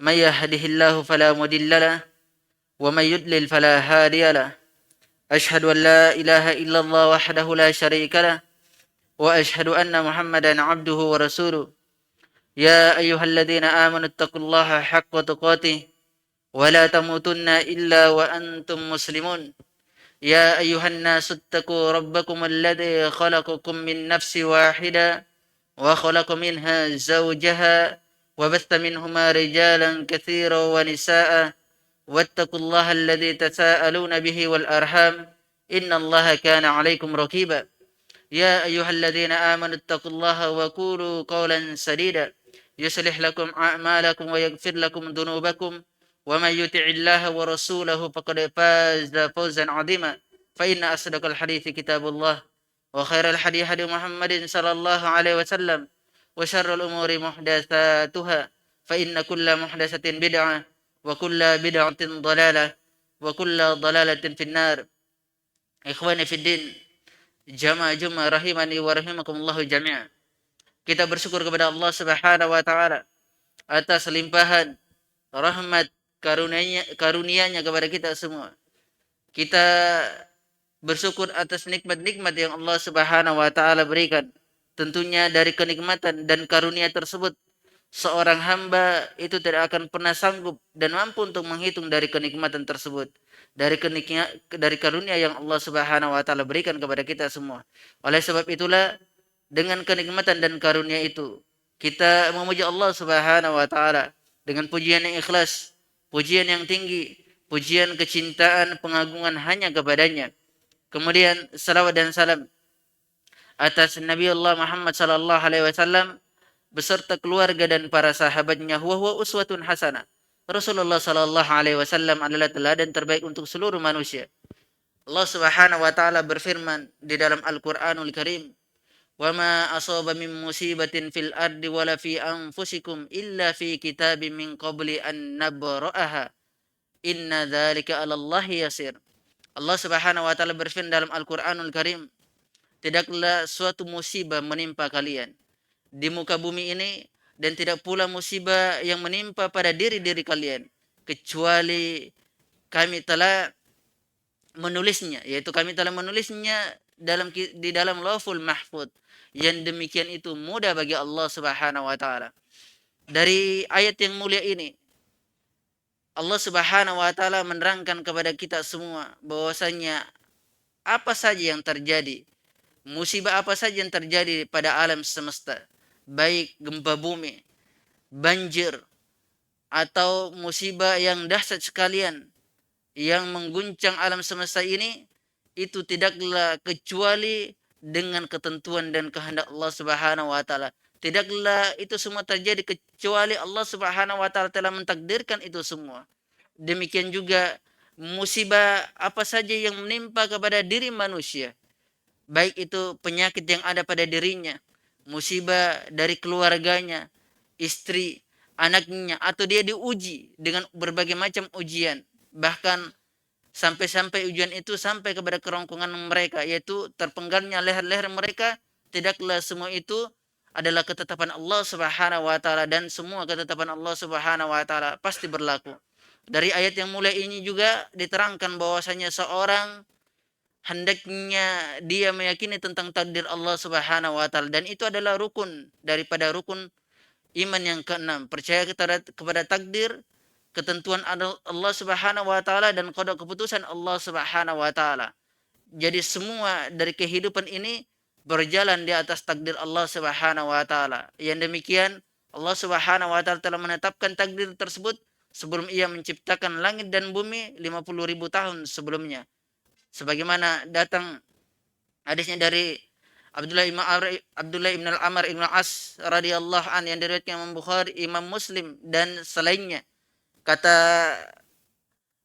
من يهده الله فلا مضل له ومن يضلل فلا هادي له أشهد أن لا إله إلا الله وحده لا شريك له وأشهد أن محمدا عبده ورسوله يا أيها الذين آمنوا اتقوا الله حق تقاته ولا تموتن إلا وأنتم مسلمون يا أيها الناس اتقوا ربكم الذي خلقكم من نفس واحدة وخلق منها زوجها وبث منهما رجالا كثيرا ونساء واتقوا الله الذي تساءلون به والأرحام إن الله كان عليكم رقيبا يا أيها الذين آمنوا اتقوا الله وقولوا قولا سديدا يصلح لكم أعمالكم ويغفر لكم ذنوبكم ومن يطع الله ورسوله فقد فاز فوزا عظيما فإن أصدق الحديث كتاب الله وخير الحديث حديث محمد صلى الله عليه وسلم وشر الأمور محدثاتها فإن كل محدثة بدعة وكل بدعة ضلالة وكل ضلالة في النار إخواني في الدين jamaah Jumat rahimani wa rahimakumullahu jami'an. Kita bersyukur kepada Allah Subhanahu wa taala atas limpahan rahmat karunia-Nya kepada kita semua. Kita bersyukur atas nikmat-nikmat yang Allah Subhanahu wa taala berikan. Tentunya dari kenikmatan dan karunia tersebut seorang hamba itu tidak akan pernah sanggup dan mampu untuk menghitung dari kenikmatan tersebut, dari karunia yang Allah Subhanahu wa taala berikan kepada kita semua. Oleh sebab itulah dengan kenikmatan dan karunia itu kita memuji Allah Subhanahu wa taala dengan pujian yang ikhlas, pujian yang tinggi, pujian kecintaan, pengagungan hanya kepadanya. Kemudian salawat dan salam atas Nabi Allah Muhammad sallallahu alaihi wasallam beserta keluarga dan para sahabatnya. Huwa uswatun hasanah. Rasulullah sallallahu alaihi wasallam adalah teladan terbaik untuk seluruh manusia. Allah Subhanahu wa taala berfirman di dalam Al-Qur'anul Karim, "Wa ma asaba min musibatin fil ardi wala fi anfusikum illa fi kitabim min qabli an nabra'aha. Inna dzalika 'ala Allahi yasir." Allah Subhanahu wa taala berfirman dalam Al-Qur'anul Karim, tidaklah suatu musibah menimpa kalian di muka bumi ini dan tidak pula musibah yang menimpa pada diri-diri kalian kecuali kami telah menulisnya, yaitu kami telah menulisnya di dalam Lauhul Mahfuz. Yang demikian itu mudah bagi Allah Subhanahu wa taala. Dari ayat yang mulia ini Allah Subhanahu wa taala menerangkan kepada kita semua bahwasanya apa saja yang terjadi, musibah apa saja yang terjadi pada alam semesta, baik gempa bumi, banjir, atau musibah yang dahsyat sekalian yang mengguncang alam semesta ini, itu tidaklah kecuali dengan ketentuan dan kehendak Allah Subhanahu wa taala. Tidaklah itu semua terjadi kecuali Allah Subhanahu wa taala telah mentakdirkan itu semua. Demikian juga musibah apa saja yang menimpa kepada diri manusia, baik itu penyakit yang ada pada dirinya, musibah dari keluarganya, istri, anaknya, atau dia diuji dengan berbagai macam ujian, bahkan sampai-sampai ujian itu sampai kepada kerongkongan mereka, yaitu terpenggalnya leher-leher mereka. Tidaklah semua itu adalah ketetapan Allah Subhanahu wa taala, dan semua ketetapan Allah Subhanahu wa taala pasti berlaku. Dari ayat yang mulia ini juga diterangkan bahwasanya seorang hendaknya dia meyakini tentang takdir Allah Subhanahu wa taala, dan itu adalah rukun daripada rukun iman yang keenam, percaya kepada takdir, ketentuan Allah Subhanahu wa taala, dan qada keputusan Allah Subhanahu wa taala. Jadi semua dari kehidupan ini berjalan di atas takdir Allah Subhanahu wa taala. Yang demikian Allah Subhanahu wa taala telah menetapkan takdir tersebut sebelum Ia menciptakan langit dan bumi 50.000 tahun sebelumnya. Sebagaimana datang hadisnya dari Abdullah ibn al-Amr ibn al-As radhiyallahu an yang diriwayatkan Imam Bukhari, Imam Muslim, dan selainnya. Kata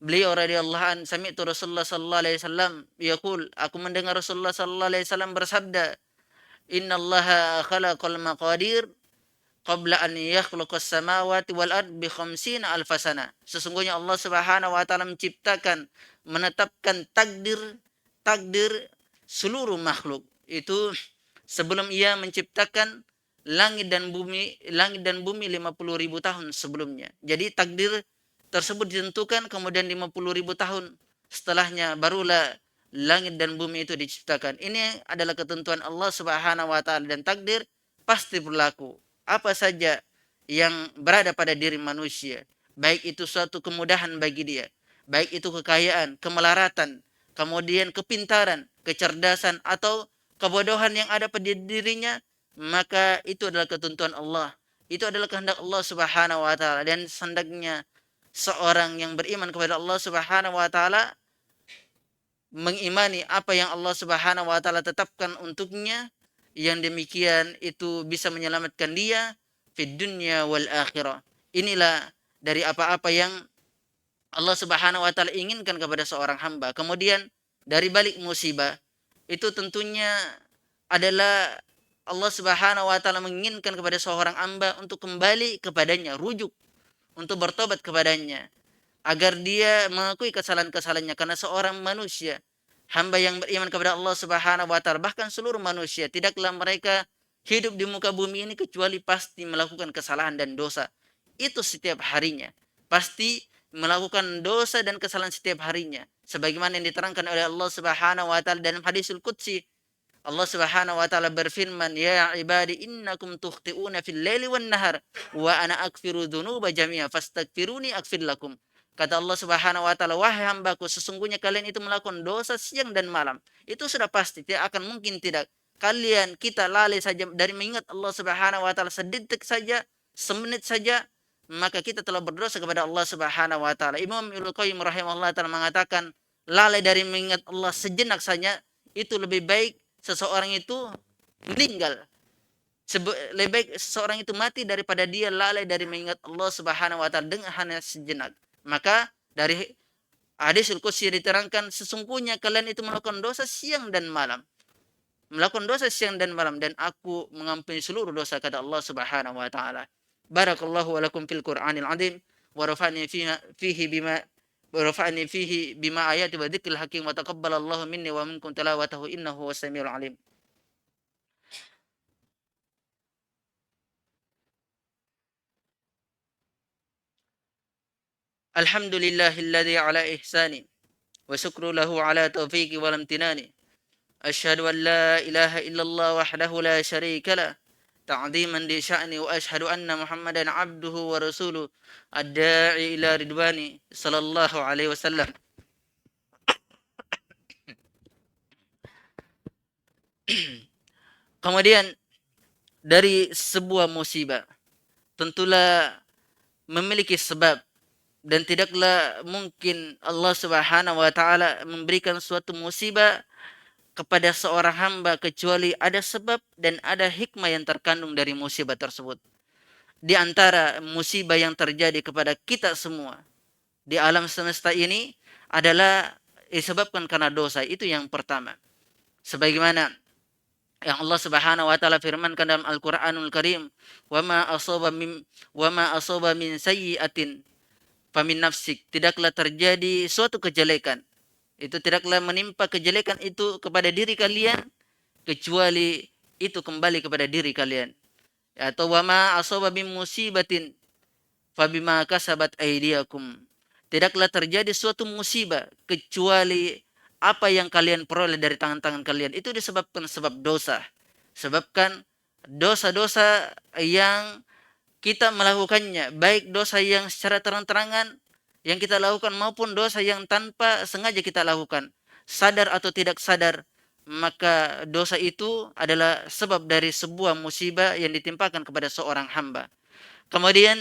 beliau radhiyallahu an, sami'tu Rasulullah sallallahu alaihi wasallam yaqul, aku mendengar Rasulullah sallallahu alaihi wasallam bersabda, "Innallaha khalaqal maqadir qabla an yakhluqas samawati wal ard bi 50 alf sana." Sesungguhnya Allah Subhanahu wa taala menciptakan, menetapkan takdir seluruh makhluk itu sebelum Ia menciptakan langit dan bumi 50.000 tahun sebelumnya. Jadi takdir tersebut ditentukan, kemudian 50.000 tahun setelahnya barulah langit dan bumi itu diciptakan. Ini adalah ketentuan Allah Subhanahu wa taala, dan takdir pasti berlaku. Apa saja yang berada pada diri manusia, baik itu suatu kemudahan bagi dia, baik itu kekayaan, kemelaratan, kemudian kepintaran, kecerdasan, atau kebodohan yang ada pada dirinya, maka itu adalah ketentuan Allah. Itu adalah kehendak Allah Subhanahu wa taala, dan hendaknya seorang yang beriman kepada Allah Subhanahu wa taala mengimani apa yang Allah Subhanahu wa taala tetapkan untuknya, yang demikian itu bisa menyelamatkan dia fid dunya wal akhirah. Inilah dari apa-apa yang Allah Subhanahu wa taala inginkan kepada seorang hamba. Kemudian dari balik musibah itu tentunya adalah Allah Subhanahu wa taala menginginkan kepada seorang hamba untuk kembali kepadanya, rujuk, untuk bertobat kepadanya, agar dia mengakui kesalahan-kesalahannya. Karena seorang manusia, hamba yang beriman kepada Allah Subhanahu wa taala, bahkan seluruh manusia, tidaklah mereka hidup di muka bumi ini kecuali pasti melakukan kesalahan dan dosa. Itu setiap harinya. Pasti melakukan dosa dan kesalahan setiap harinya. Sebagaimana yang diterangkan oleh Allah Subhanahu wa taala dalam hadisul qudsi. Allah Subhanahu wa taala berfirman, "Ya ibadi innakum tukhti'una fil laili wan nahar wa ana aghfiru dzunuba jami'a fastaghfiruni aghfir lakum." Kata Allah Subhanahu wa taala, "Wahai hambaku, sesungguhnya kalian itu melakukan dosa siang dan malam." Itu sudah pasti, tidak akan mungkin tidak. Kita lalai saja dari mengingat Allah Subhanahu wa taala sedetik saja, semenit saja, maka kita telah berdosa kepada Allah Subhanahu wa taala. Imam Ibnu Qayyim rahimahullah taala mengatakan, lalai dari mengingat Allah sejenak saja itu lebih baik seseorang itu meninggal. Lebih baik seseorang itu mati daripada dia lalai dari mengingat Allah Subhanahu wa taala dengan hanya sejenak. Maka dari hadisul qudsi diterangkan, sesungguhnya kalian itu melakukan dosa siang dan malam. Melakukan dosa siang dan malam, dan aku mengampuni seluruh dosa, kata Allah Subhanahu wa taala. Barakallahu wa lakum fil Qur'anil azim wa rafa'ni fihi bima ayati wa dzikril hakim wa taqabbalallahu minni wa minkum tilawatahu innahu was-sami'ul alim. Alhamdulillahilladzi ala ihsani wa syukru lahu ala taufiqi wal amtinani. Asyhadu an la ilaha illallah wahdahu la syarika lah ta'ziman li sya'ni wa asyhadu anna Muhammadan abduhu wa rasuluh ad-da'i ila ridwani sallallahu alaihi wasallam. Kemudian dari sebuah musibah tentulah memiliki sebab, dan tidaklah mungkin Allah Subhanahu wa taala memberikan suatu musibah kepada seorang hamba kecuali ada sebab dan ada hikmah yang terkandung dari musibah tersebut. Di antara musibah yang terjadi kepada kita semua di alam semesta ini adalah disebabkan karena dosa. Itu yang pertama. Sebagaimana yang Allah Subhanahu wa taala firmankan dalam Al-Qur'anul Karim, "Wa ma asaba min sayyi'atin famin nafsik." Tidaklah terjadi suatu kejelekan, itu tidaklah menimpa kejelekan itu kepada diri kalian kecuali itu kembali kepada diri kalian. Atau wa ma asaba min musibatin fabima kasabat aydiyakum. Tidaklah terjadi suatu musibah kecuali apa yang kalian peroleh dari tangan-tangan kalian. Itu disebabkan sebab dosa. Sebabkan dosa-dosa yang kita melakukannya, baik dosa yang secara terang-terangan yang kita lakukan maupun dosa yang tanpa sengaja kita lakukan, sadar atau tidak sadar, maka dosa itu adalah sebab dari sebuah musibah yang ditimpakan kepada seorang hamba. Kemudian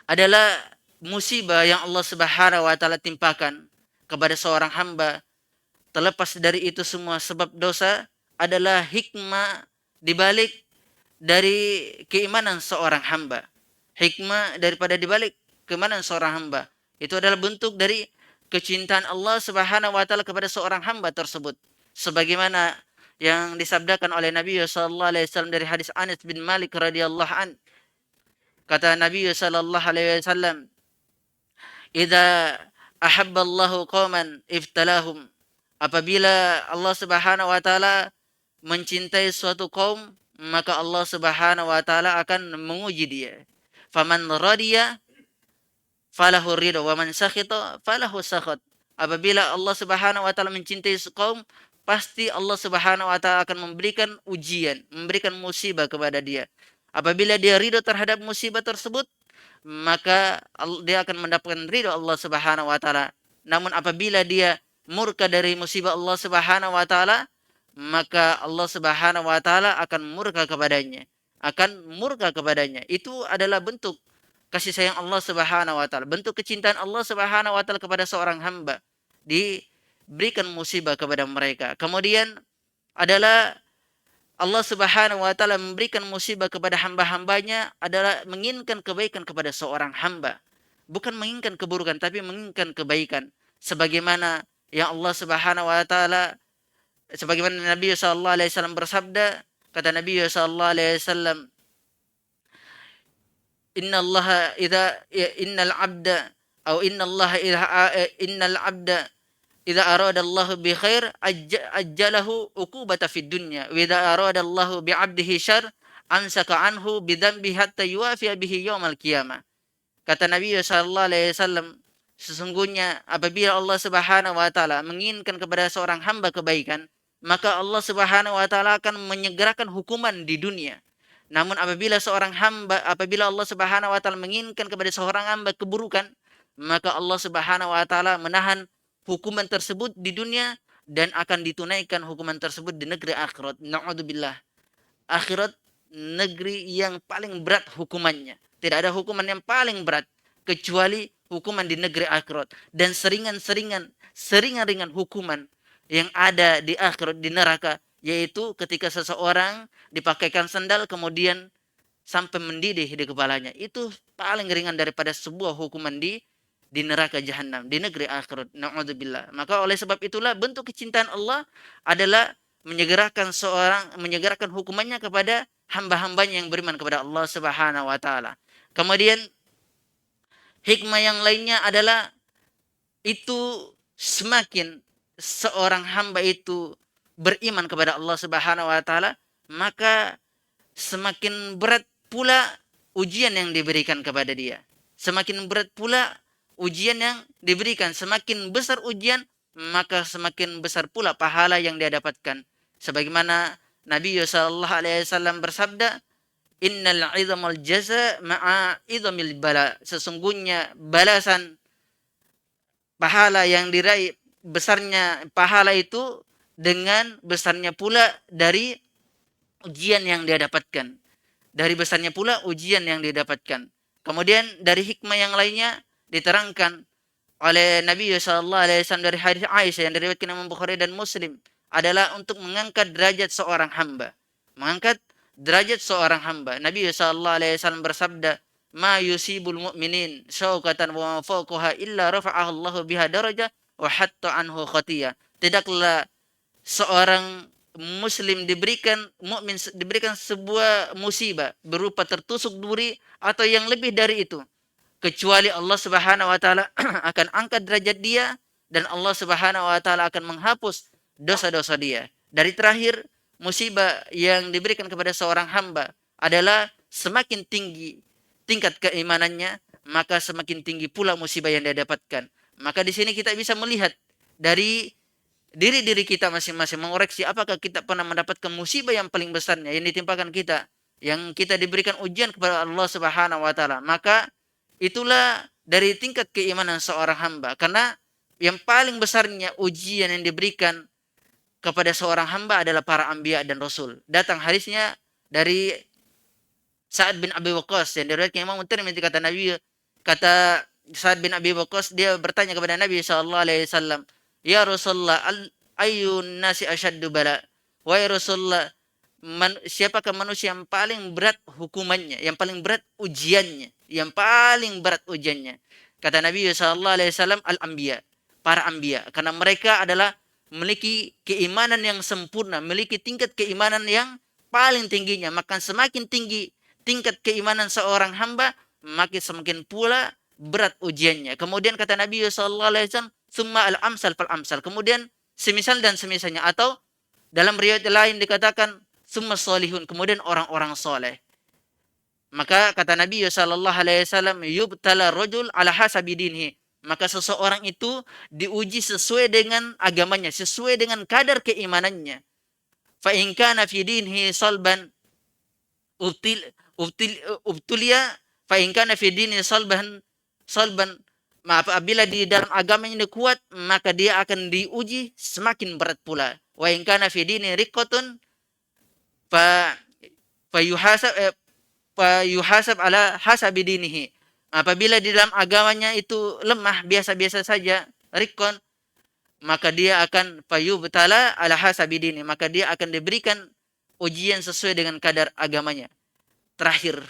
adalah musibah yang Allah Subhanahu wa taala timpakan kepada seorang hamba. Terlepas dari itu semua sebab dosa, adalah hikmah dibalik dari keimanan seorang hamba. Hikmah daripada dibalik keimanan seorang hamba itu adalah bentuk dari kecintaan Allah Subhanahu wa taala kepada seorang hamba tersebut. Sebagaimana yang disabdakan oleh Nabi sallallahu alaihi wasallam dari hadis Anas bin Malik radhiyallahu an. Kata Nabi sallallahu alaihi wasallam, "Idza ahabballahu qauman iftalahum." Apabila Allah Subhanahu wa taala mencintai suatu kaum, maka Allah Subhanahu wa taala akan menguji dia. Faman radiya falahu ridha wa man sakhita falahu sakhat. Apabila Allah Subhanahu wa taala mencintai kaum, pasti Allah Subhanahu wa taala akan memberikan ujian, memberikan musibah kepada dia. Apabila dia ridho terhadap musibah tersebut, maka dia akan mendapatkan ridho Allah Subhanahu wa taala. Namun apabila dia murka dari musibah Allah Subhanahu wa taala, maka Allah Subhanahu wa taala akan murka kepadanya. Itu adalah bentuk kasih sayang Allah Subhanahu wa taala, bentuk kecintaan Allah Subhanahu wa taala kepada seorang hamba. Diberikan musibah kepada mereka. Kemudian adalah Allah Subhanahu wa taala memberikan musibah kepada hamba-hambanya adalah menginginkan kebaikan kepada seorang hamba. Bukan menginginkan keburukan, tapi menginginkan kebaikan. Sebagaimana yang Allah Subhanahu wa taala, sebagaimana Nabi sallallahu alaihi wasallam bersabda, kata Nabi sallallahu alaihi wasallam, innal abda atau innal abda idza arada Allah bi khair ajjalahu uqubata fid dunya wa idza arada Allah bi 'abdihi syarr amsaka anhu bi dzambi hatta yuwafi bihi yaumal qiyamah. Kata Nabi sallallahu alaihi wasallam, sesungguhnya apabila Allah Subhanahu wa taala menginginkan kepada seorang hamba kebaikan, maka Allah Subhanahu wa taala akan menyegerakan hukuman di dunia. Namun apabila Allah Subhanahu wa taala menginginkan kepada seorang hamba keburukan, maka Allah Subhanahu wa taala menahan hukuman tersebut di dunia dan akan ditunaikan hukuman tersebut di negeri akhirat. Na'udzubillah. Akhirat negeri yang paling berat hukumannya. Tidak ada hukuman yang paling berat kecuali hukuman di negeri akhirat. Dan seringan-ringan hukuman yang ada di akhirat, di neraka, yaitu ketika seseorang dipakaikan sandal kemudian sampai mendidih di kepalanya. Itu paling ringan daripada sebuah hukuman di neraka jahanam, di negeri akhirat. Na'udzubillah. Maka oleh sebab itulah bentuk kecintaan Allah adalah menyegerakan hukumannya kepada hamba-hambanya yang beriman kepada Allah Subhanahu wa taala. Kemudian hikmah yang lainnya adalah itu semakin seorang hamba itu beriman kepada Allah Subhanahu wa taala, maka semakin berat pula ujian yang diberikan kepada dia. Semakin berat pula ujian yang diberikan, semakin besar ujian, maka semakin besar pula pahala yang dia dapatkan. Sebagaimana Nabi sallallahu alaihi wasallam bersabda, innal 'idhamal jaza ma'a 'idhamil bala. Sesungguhnya balasan pahala yang diraih, besarnya pahala itu dengan besarnya pula dari ujian yang dia dapatkan. Dari besarnya pula ujian yang didapatkan. Kemudian dari hikmah yang lainnya diterangkan oleh Nabi sallallahu alaihi wasallam dari hadis Aisyah yang diriwayatkan Imam Bukhari dan Muslim adalah untuk mengangkat derajat seorang hamba. Mengangkat derajat seorang hamba. Nabi sallallahu alaihi wasallam bersabda, "Ma yusibul mu'minin syauqatan wa fawqaha illa rafa'ahu Allahu biha darajah wa hatta anhu khatiyah." Tidaklah seorang muslim diberikan sebuah musibah berupa tertusuk duri atau yang lebih dari itu, kecuali Allah Subhanahu wa taala akan angkat derajat dia dan Allah Subhanahu wa taala akan menghapus dosa-dosa dia. Dari terakhir, musibah yang diberikan kepada seorang hamba adalah semakin tinggi tingkat keimanannya, maka semakin tinggi pula musibah yang dia dapatkan. Maka di sini kita bisa melihat dari diri kita masing-masing, mengoreksi apakah kita pernah mendapatkan musibah yang paling besarnya yang ditimpakan kita, yang kita diberikan ujian kepada Allah Subhanahu wa taala. Maka itulah dari tingkat keimanan seorang hamba, karena yang paling besarnya ujian yang diberikan kepada seorang hamba adalah para anbiya dan rasul. Datang hadisnya dari Sa'ad bin Abi Waqqas yang diriwayatkan Imam Tirmidzi, kata Sa'ad bin Abi Waqqas, dia bertanya kepada Nabi sallallahu alaihi wasallam, "Ya Rasulullah, ayyun nasi asyaddu bala?" Wahai Rasulullah, siapakah manusia yang paling berat hukumannya, yang paling berat ujiannya, yang paling berat ujiannya? Kata Nabi sallallahu alaihi wasallam, al-anbiya, para anbiya, karena mereka adalah memiliki keimanan yang sempurna, memiliki tingkat keimanan yang paling tingginya. Maka semakin tinggi tingkat keimanan seorang hamba, maka semakin pula berat ujiannya. Kemudian kata Nabi sallallahu alaihi wasallam, summa al-amsal fal amsal. Kemudian semisal dan semisalnya, atau dalam riwayat lain dikatakan summa salihun, kemudian orang-orang soleh. Maka kata Nabi sallallahu alaihi wasallam, yubtala rajul ala hasabi dinhi. Maka seseorang itu diuji sesuai dengan agamanya, sesuai dengan kadar keimanannya. Fa in kana fi dinhi salban ubtil ubtil ubtulia, fa in kana fi dinhi salban, apabila di dalam agamanya ini kuat, maka dia akan diuji semakin berat pula. Wa in kana fi dini riqqatun fa fayuhasab ala hasabi dinihi. Apabila di dalam agamanya itu lemah, biasa-biasa saja, rikon, maka dia akan fayubtala ala hasabi dini, maka dia akan diberikan ujian sesuai dengan kadar agamanya. Terakhir,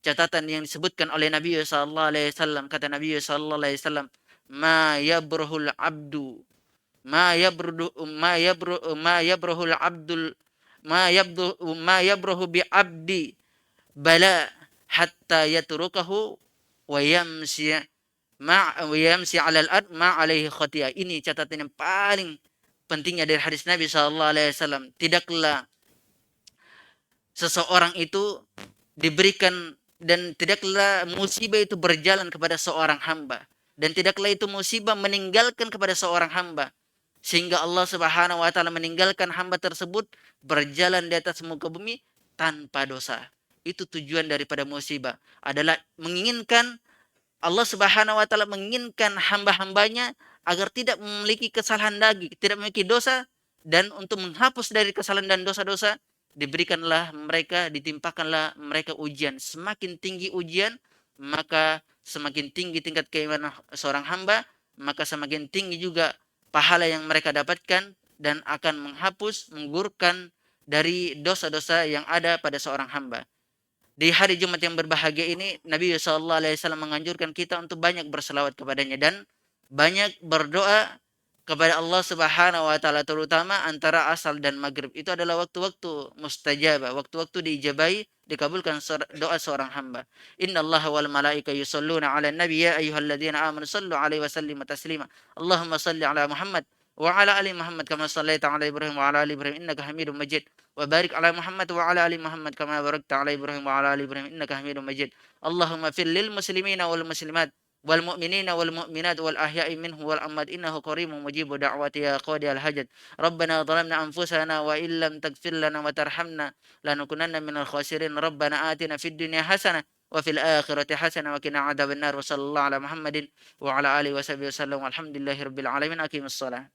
catatan yang disebutkan oleh Nabi sallallahu alaihi wasallam, kata Nabi sallallahu alaihi wasallam, ma yabrahul abdu ma yabrudu ma yabrahul abdul ma yabrahu bi abdi bala hatta yatrukahu wa yamsi alal ard ma alaihi khati'ah. Ini catatan yang paling pentingnya dari hadis Nabi sallallahu alaihi wasallam. Tidaklah seseorang itu diberikan, dan tidaklah musibah itu berjalan kepada seorang hamba, dan tidaklah itu musibah meninggalkan kepada seorang hamba sehingga Allah Subhanahu wa taala meninggalkan hamba tersebut berjalan di atas muka bumi tanpa dosa. Itu tujuan daripada musibah, adalah menginginkan Allah Subhanahu wa taala menginginkan hamba-hambanya agar tidak memiliki kesalahan lagi, tidak memiliki dosa, dan untuk menghapus dari kesalahan dan dosa-dosa diberikanlah mereka, ditimpakanlah mereka ujian. Semakin tinggi ujian, maka semakin tinggi tingkat keimanan seorang hamba, maka semakin tinggi juga pahala yang mereka dapatkan, dan akan menghapus, menggugurkan dari dosa-dosa yang ada pada seorang hamba. Di hari Jumat yang berbahagia ini, Nabi sallallahu alaihi wasallam menganjurkan kita untuk banyak berselawat kepadanya dan banyak berdoa kepada Allah Subhanahu wa taala, terutama antara asal dan maghrib. Itu adalah waktu-waktu mustajabah, waktu-waktu diijabahi, dikabulkan doa seorang hamba. Innallaha wal malaika yusholluna 'alan nabi ya ayyuhalladzina amanu shallu 'alaihi wa sallimu taslima. Allahumma shalli 'ala Muhammad wa 'ala ali Muhammad kama shallaita 'ala Ibrahim wa 'ala ali Ibrahim innaka Hamidum Majid. Wa barik 'ala Muhammad wa 'ala ali Muhammad kama barakta 'ala Ibrahim wa 'ala ali Ibrahim innaka Hamidum Majid. Allahumma fil lil muslimina wal muslimat wal mu'minina wal mu'minat wal ahya'i minhum wal amwat innahu qareebun mujibu da'wati ya qadiyal hajat. Rabbana dhalamna anfusana wa illam taghfir lana wa tarhamna lanakunanna minal khasirin. Rabbana atina fid dunya hasanah wa fil akhirati hasanah wa qina adzabannar. Wa sallallahu ala Muhammadin wa ala alihi wa sahbihi wasallam. Walhamdulillahirabbil alamin. Aqimussalah.